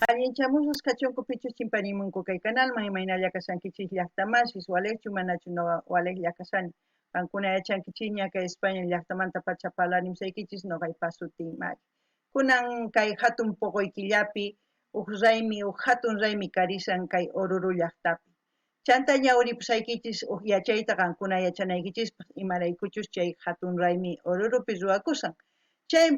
Allinchamusqas kachunku pichus chimpanimunku kay canalman imaynalla kasankichis llaqtamasis walechu manachu noqa waleqlla kasani. Qankuna yachankichis ña kay España llaqtamanta pacha parlarimsaykichis noqaypa sutin Mari. Kunan kay hatun puquykillapi uk hatun raymi karisan kay Oruro llaqtapi. Chanta ñawripusaykichis yachayta qankuna yachanaykichispaq imaraykuchus chay hatun raymi Orurupi ruwakusan. Chay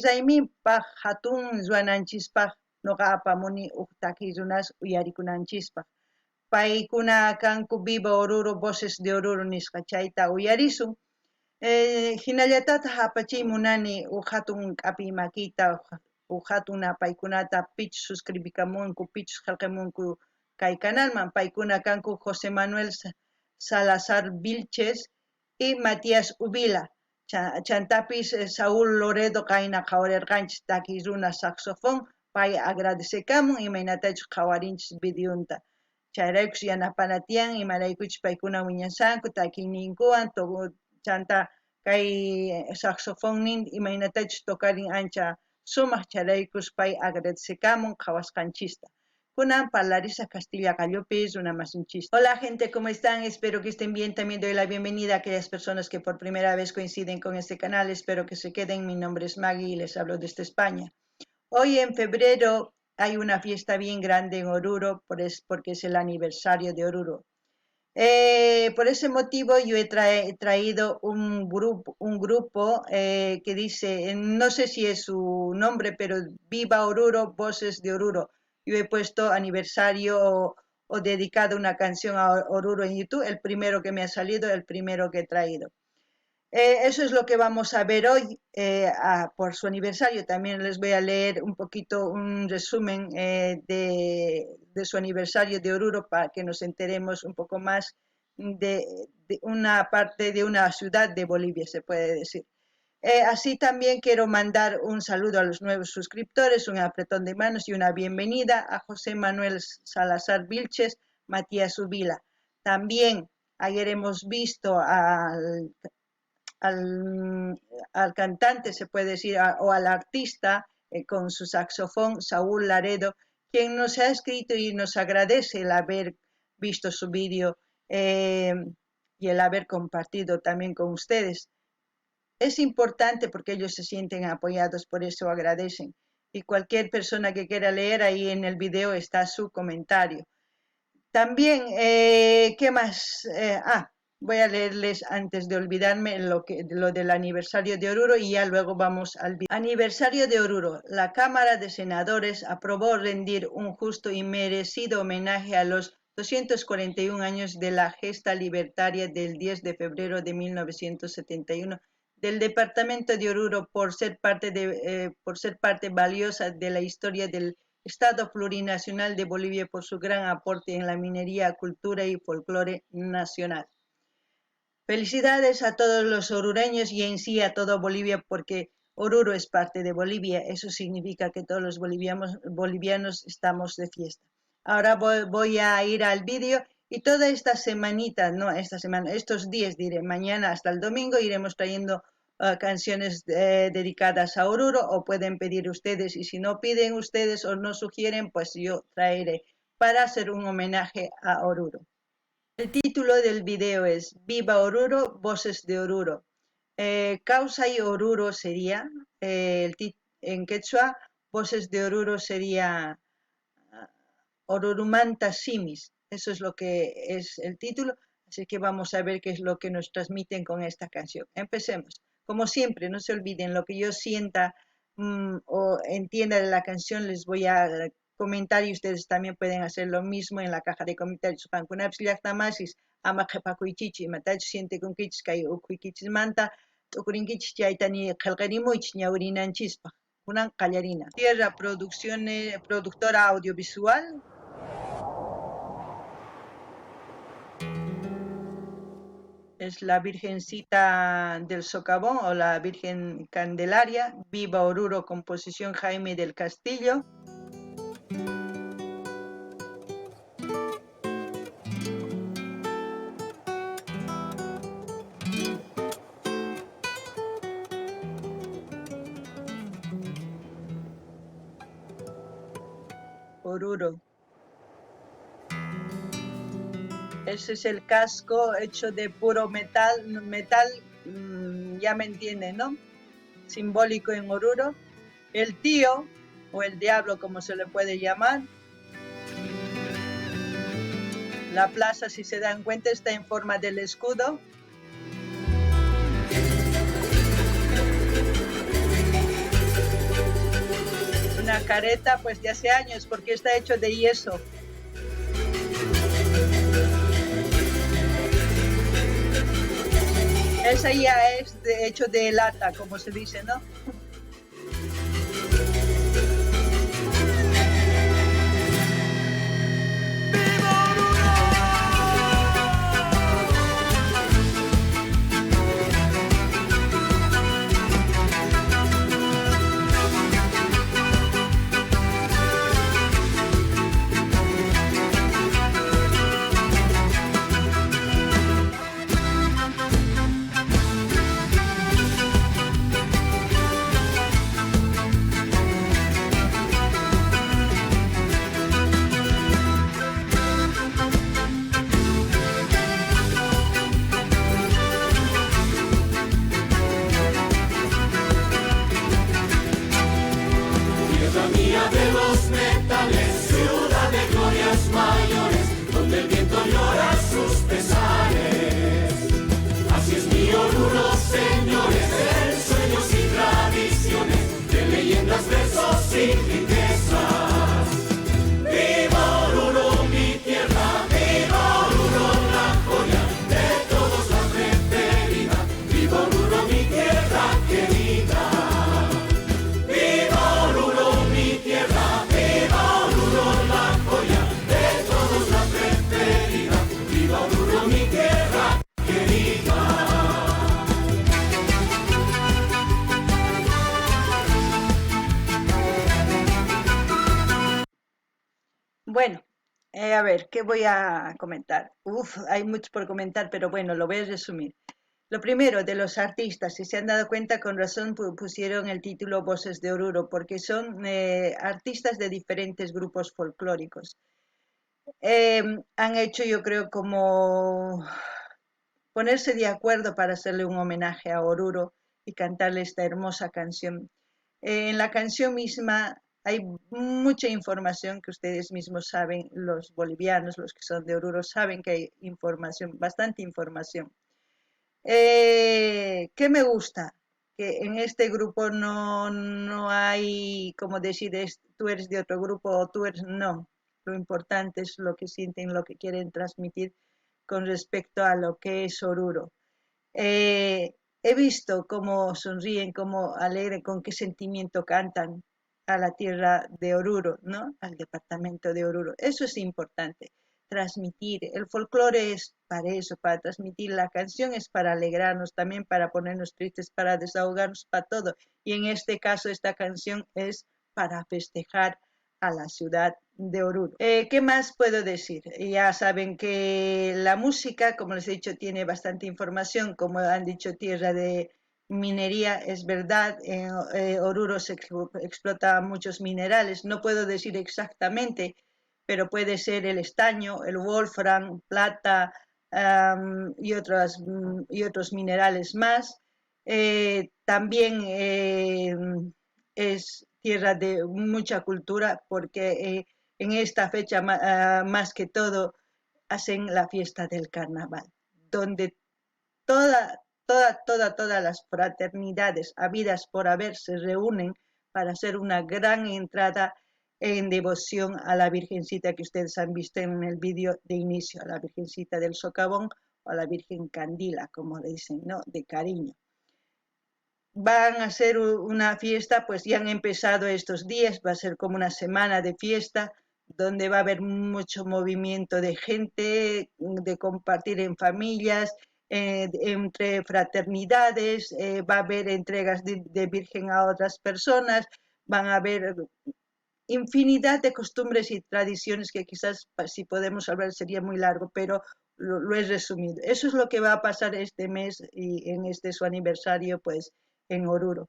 raymipaq hatun ruwananchispaq noqa apamuni takiy runas uyarikunanchispaq. Paykuna kanku Viva Oruro, Voces de Oruro nisqa chayta uyarisun. Hinallatataq apachiymunani hatun k'api makita hatun paykunata pichus suscribikamunku, pichus qillqamunku kay canalman. Paykuna kanku José Manuel Salazar Vilches y Matías Uvila. Chantapis Saúl Loredo qayna qhawarirqanchis takiy runa saxofón pay agradecekamun imaynatachus qhawarinchis videonta. Chayraykus yanapana tiyan imaraykuchus paykuna wiñasanku takiyninkuwan chanta kay saxofónnin imaynatachus tokarin ancha sumaq chayraykus pay agradecekamun qhawasqanchista. Kunan parlarisa Castilla Gallopis, una masinchista. Hola gente, ¿cómo están? Espero que estén bien. También doy la bienvenida a aquellas personas que por primera vez coinciden con este canal. Espero que se queden. Mi nombre es Maggie y les hablo desde España. Hoy en febrero hay una fiesta bien grande en Oruro porque es el aniversario de Oruro. Por ese motivo yo he traído un grupo que dice, no sé si es su nombre, pero Viva Oruro, Voces de Oruro. Yo he puesto aniversario o dedicado una canción a Oruro en YouTube, el primero que me ha salido, el primero que he traído. Eso es lo que vamos a ver hoy por su aniversario. También les voy a leer un poquito un resumen de su aniversario de Oruro para que nos enteremos un poco más de una parte de una ciudad de Bolivia, se puede decir. Así también quiero mandar un saludo a los nuevos suscriptores, un apretón de manos y una bienvenida a José Manuel Salazar Vilches, Matías Uvila. También ayer hemos visto al cantante, se puede decir, o al artista con su saxofón, Saúl Laredo, quien nos ha escrito y nos agradece el haber visto su vídeo y el haber compartido también con ustedes. Es importante porque ellos se sienten apoyados, por eso agradecen. Y cualquier persona que quiera leer, ahí en el video está su comentario. También, ¿qué más? Voy a leerles antes de olvidarme lo del aniversario de Oruro y ya luego vamos al video. Aniversario de Oruro. La Cámara de Senadores aprobó rendir un justo y merecido homenaje a los 241 años de la gesta libertaria del 10 de febrero de 1971 del departamento de Oruro por ser parte valiosa de la historia del Estado plurinacional de Bolivia por su gran aporte en la minería, cultura y folclore nacional. Felicidades a todos los orureños y en sí a todo Bolivia porque Oruro es parte de Bolivia. Eso significa que todos los bolivianos estamos de fiesta. Ahora voy a ir al vídeo y toda esta semanita, no esta semana, estos días, diré, mañana hasta el domingo iremos trayendo canciones dedicadas a Oruro o pueden pedir ustedes y si no piden ustedes o no sugieren, pues yo traeré para hacer un homenaje a Oruro. El título del video es Viva Oruro, Voces de Oruro. Causa y Oruro sería, en quechua, Voces de Oruro sería Orurumanta Simis. Eso es lo que es el título. Así que vamos a ver qué es lo que nos transmiten con esta canción. Empecemos. Como siempre, no se olviden, lo que yo sienta o entienda de la canción les voy a comentar y ustedes también pueden hacer lo mismo en la caja de comentarios. Pankunapis llaqtamasis ama qhipakuychichi imatachu sientikunkichis kay ukhuykichimanta t'ukurinkichis chaytani qillqarimuychis ñawrinanchispaq. Kunan qallarina. Tierra Producciones, productora audiovisual. Es la Virgencita del Socavón o la Virgen Candelaria. Viva Oruro, composición Jaime del Castillo. Oruro. Ese es el casco hecho de puro metal, ya me entienden, ¿no? Simbólico en Oruro. El tío, o el diablo como se le puede llamar. La plaza, si se dan cuenta, está en forma del escudo. Una careta pues de hace años porque está hecho de yeso. Esa ya es hecho de lata, como se dice, ¿no? Bueno, a ver, ¿qué voy a comentar? Hay mucho por comentar, pero bueno, lo voy a resumir. Lo primero, de los artistas, si se han dado cuenta, con razón pusieron el título Voces de Oruro, porque son artistas de diferentes grupos folclóricos. Han hecho, yo creo, como ponerse de acuerdo para hacerle un homenaje a Oruro y cantarle esta hermosa canción. En la canción misma hay mucha información que ustedes mismos saben, los bolivianos, los que son de Oruro, saben que hay información, bastante información. ¿Qué me gusta? Que en este grupo no hay como decir tú eres de otro grupo o tú eres, no. Lo importante es lo que sienten, lo que quieren transmitir con respecto a lo que es Oruro. He visto cómo sonríen, cómo alegren, con qué sentimiento cantan a la tierra de Oruro, ¿no? Al departamento de Oruro. Eso es importante, transmitir. El folclore es para eso, para transmitir. La canción es para alegrarnos, también para ponernos tristes, para desahogarnos, para todo. Y en este caso, esta canción es para festejar a la ciudad de Oruro. ¿Qué más puedo decir? Ya saben que la música, como les he dicho, tiene bastante información, como han dicho, tierra de minería, es verdad, en Oruro se explota muchos minerales, no puedo decir exactamente, pero puede ser el estaño, el wolfram, plata y otros minerales más. También es tierra de mucha cultura porque en esta fecha más que todo hacen la fiesta del carnaval, donde todas las fraternidades habidas por haber se reúnen para hacer una gran entrada en devoción a la Virgencita que ustedes han visto en el vídeo de inicio, a la Virgencita del Socavón o a la Virgen Candila, como le dicen, ¿no? De cariño. Van a hacer una fiesta, pues ya han empezado estos días, va a ser como una semana de fiesta, donde va a haber mucho movimiento de gente, de compartir en familias, entre fraternidades, va a haber entregas de virgen a otras personas, van a haber infinidad de costumbres y tradiciones que quizás si podemos hablar sería muy largo, pero lo he resumido. Eso es lo que va a pasar este mes y en este su aniversario, pues en Oruro.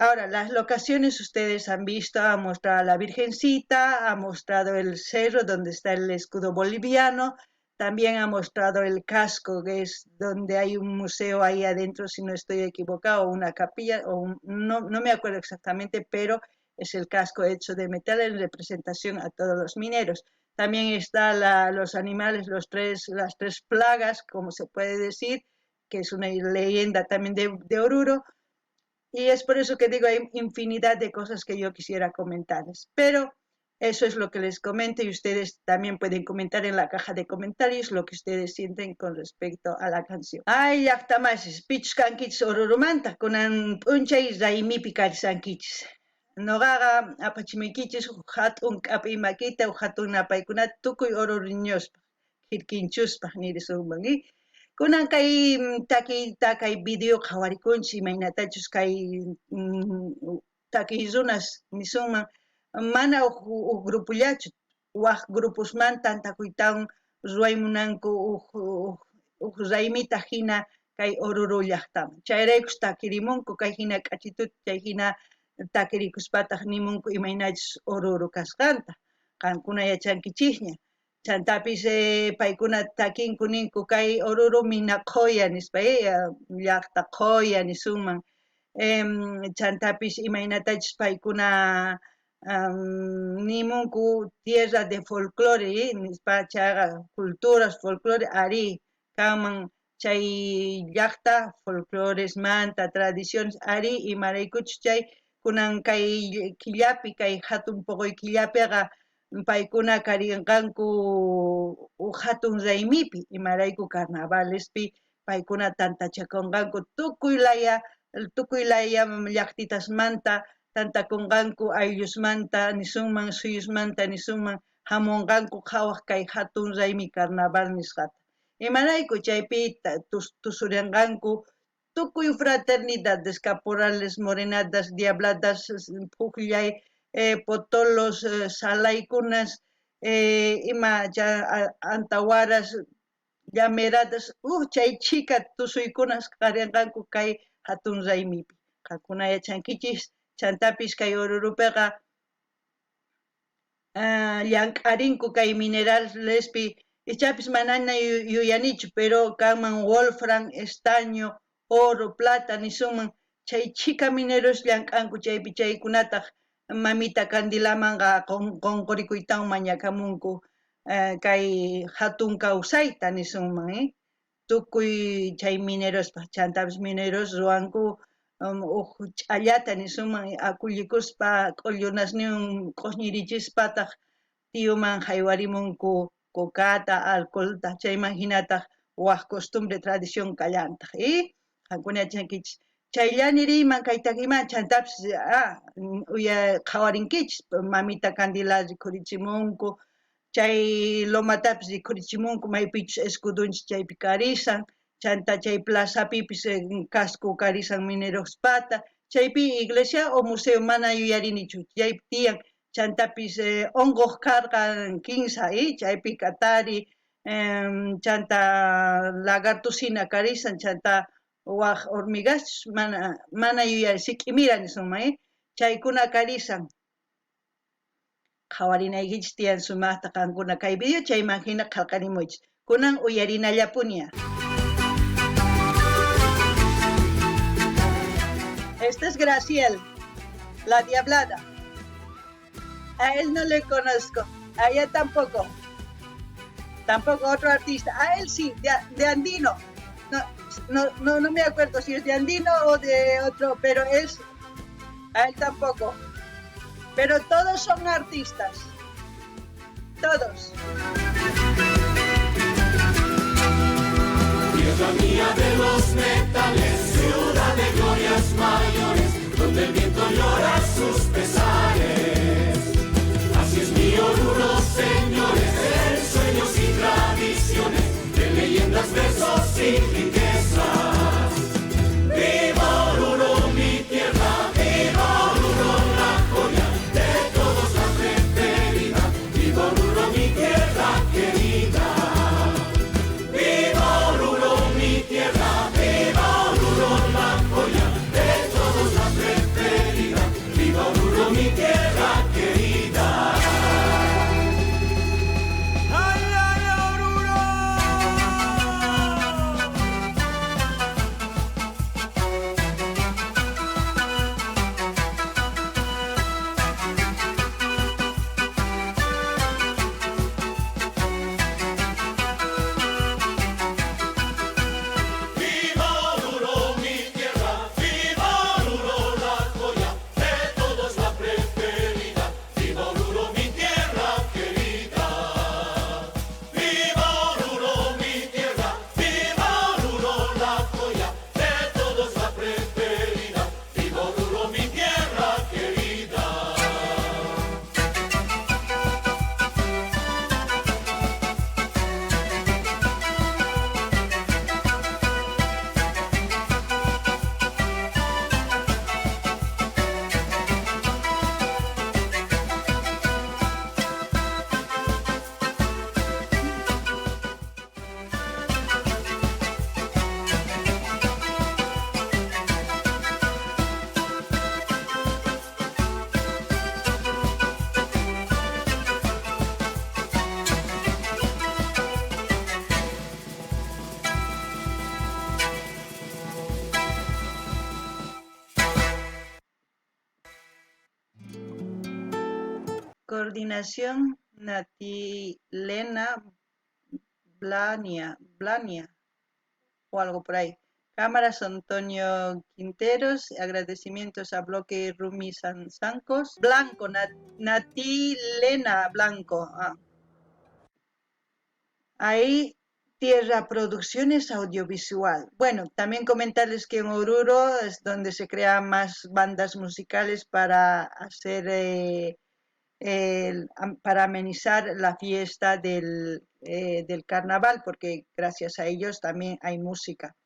Ahora, las locaciones ustedes han visto, ha mostrado a la Virgencita, ha mostrado el cerro donde está el escudo boliviano, también ha mostrado el casco, que es donde hay un museo ahí adentro, si no estoy equivocado, una capilla, no me acuerdo exactamente, pero es el casco hecho de metal en representación a todos los mineros. También están los animales, las tres plagas, como se puede decir, que es una leyenda también de Oruro. Y es por eso que digo, hay infinidad de cosas que yo quisiera comentarles. Pero eso es lo que les comento y ustedes también pueden comentar en la caja de comentarios lo que ustedes sienten con respecto a la canción. Ay, llaqtamasis, pichkankichis orurumanta, kunan p'unchay raymipi karisankichis. Noqaqa apachimuykichis hatun k'api makita hatun napaykunata tukuy oruriñuspaq, hirkinchuspaq nirisunman. Kunan kay takiyta kay video qhawarikunchik imaynatachus kay takiy runas nisunman mana huk grupullachu waq grupusmanta tantakuytawan ruwaymunanku huk raymita hina kay Oruro llaqtaman. Chayraykus takirimunku kay hina k'achituta chay hina takirikuspataq nimunku imaynachus Oruro kasqanta, qankuna yachankichikña. Chantapis paykuna takinku ninku kay Oruro mina qoya nispa llaqta qoya nisunman. Chantapis imaynatachus paykuna nimunku tierra de folclore nispa chaqa culturas folclore ari kanman chay llaqta folcloresmanta tradiciones ari imaraykuchus chay kunan kay killapi kay hatun puquy killapiqa paykuna karinqanku hatun raymipi imarayku carnavalespi paykuna tantachakunqanku tukuy laya llaqtitasmanta tantakunqanku ayllusmanta nisunman suyusmanta nisunman hamunqanku qhawaq kay hatun raymi carnaval nisqata. Imarayku chaypi tusurinqanku tukuy fraternidades, caporales, morenadas, diabladas, pukllay, potolos, salaykunas, ima antawaras, llameradas, chay chika tusuykunas qarinqanku kay hatun raymipi. Qankuna yachankichis chantapis kay Orurupiqa llank'arinku kay mineralespi ichapis manana yuyanichu, pero kanman wolfram, estaño, oro, plata nisunman chay chika mineros llank'anku chaypi chaykunataq mamita Candilamanqa qunqurikuytawan mañakamunku kay hatun kawsayta nisunman tukuy chay minerospaq chantapis mineros ruwanku huk ch'allata nisunman akullikuspa q'ullunasniwan q'usñirichispataq tiyuman haywarimunku cocata, alcoholta chayman hinataq waq costumbre tradición kallantaq qankuna yachankichis chayllani riyman kay takiyman chantapis qhawarinkichis mamita Candila rikhurichimunku chay lomatapis rikhurichimunku maypichus escudunchik chaypi karisan chanta chay plazapipis casco karisan minerospata chaypi iglesia o museo mana yuyarinichu chaypi tiyan chantapis ongoq karqan kinsa chaypi katari chanta lagartusina karisan chanta waq hormigas mana yuyari sik'imira nisunman chaykuna karisan qhawarinaykichis tiyan sumaqta qankuna kay video chayman hina qillqarimuychis kunan uyarinallapuña. Este es Graciel, la Diablada. A él no le conozco, a ella tampoco otro artista, a él sí, de Andino, no me acuerdo si es de Andino o de otro, pero a él tampoco, pero todos son artistas, todos. Tierra mía de los metales, ciudad de glorias mayores, donde el viento llora sus pesares. Así es mi Oruro, señores, de sueños y tradiciones, de leyendas, versos y riquezas. ¡Viva Oruro, mi tierra! ¡Viva Oruro, la joya de todos la preferida! ¡Viva Oruro, mi tierra querida! ¡Viva Oruro, mi tierra! ¡Viva Oruro, la joya de todos la preferida! Coordinación Natilena Blania o algo por ahí. Cámaras Antonio Quinteros, agradecimientos a Bloque Rumi Sancos. Blanco, Natilena Blanco. Ahí Tierra Producciones Audiovisual. Bueno, también comentarles que en Oruro es donde se crean más bandas musicales para hacer para amenizar la fiesta del carnaval, porque gracias a ellos también hay música.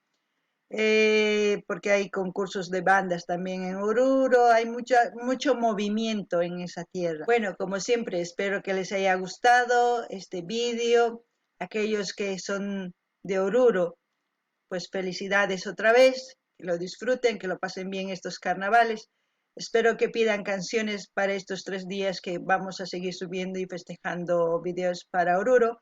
Porque hay concursos de bandas también en Oruro, hay mucho movimiento en esa tierra. Bueno, como siempre, espero que les haya gustado este vídeo. Aquellos que son de Oruro, pues felicidades otra vez, que lo disfruten, que lo pasen bien estos carnavales. Espero que pidan canciones para estos 3 días que vamos a seguir subiendo y festejando vídeos para Oruro.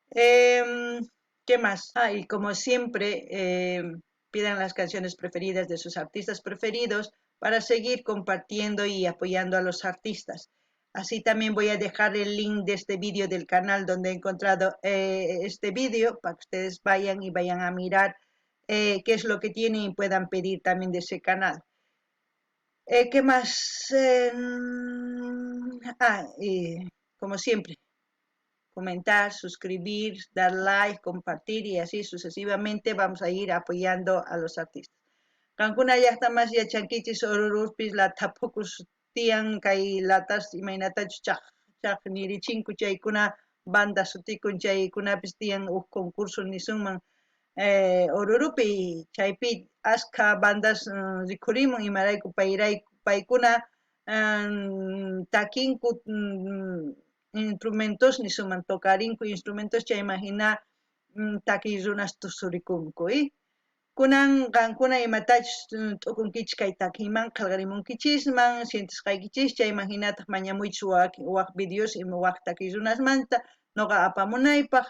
¿Qué más? Y como siempre, pidan las canciones preferidas de sus artistas preferidos para seguir compartiendo y apoyando a los artistas. Así también voy a dejar el link de este vídeo del canal donde he encontrado este vídeo para que ustedes vayan a mirar qué es lo que tienen y puedan pedir también de ese canal. ¿Qué más? Como siempre, comentar, suscribir, dar like, compartir y así sucesivamente vamos a ir apoyando a los artistas. Kankuna llaqtamas yachankichis Orurupis la tapukus tian kay latas imaynatachu chaq nirichinku chaykuna banda sutikun chaykunapis tiyan concurso nisunman Orurupi chaypi askha bandas rikhurimun imarayku paykuna takinku instrumentos nisuman tokarinku instrumentos chaymahina takiy runas tusurikunku kunan qankuna imatachus t'ukunkichis kay takiyman qillqarimunkichisman sientisqaykichis chaymanhinataq mañamuychis waq videos ima waq takiy runasmanta nuqa apamunaypaq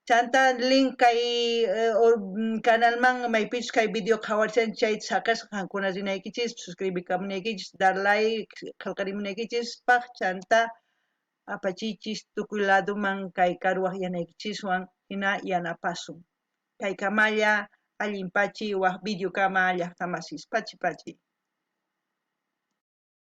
chanta link kay canalman maypichus kay video qhawarishanchik chayta saqasqa qankuna rinaykichis suscribikamunaykichis dar like qillqarimunaykichispaq chanta apachiychis tukuy ladoman kay karuwaq yanaykichiswan hina yanapasun kaykamalla allinpachi waq videokama llaqtamasís pachi